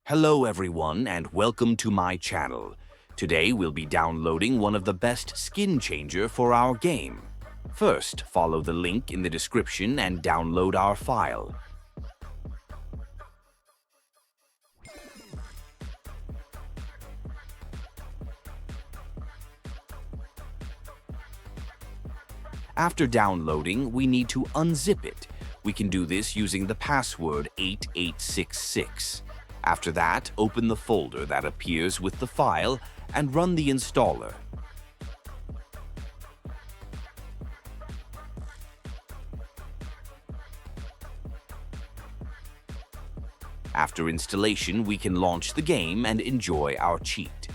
Hello everyone and welcome to my channel. Today we'll be downloading one of the best skin changer for our game. First, follow the link in the description and download our file. After downloading, we need to unzip it. We can do this using the password 8866. After that, open the folder that appears with the file and run the installer. After installation, we can launch the game and enjoy our cheat.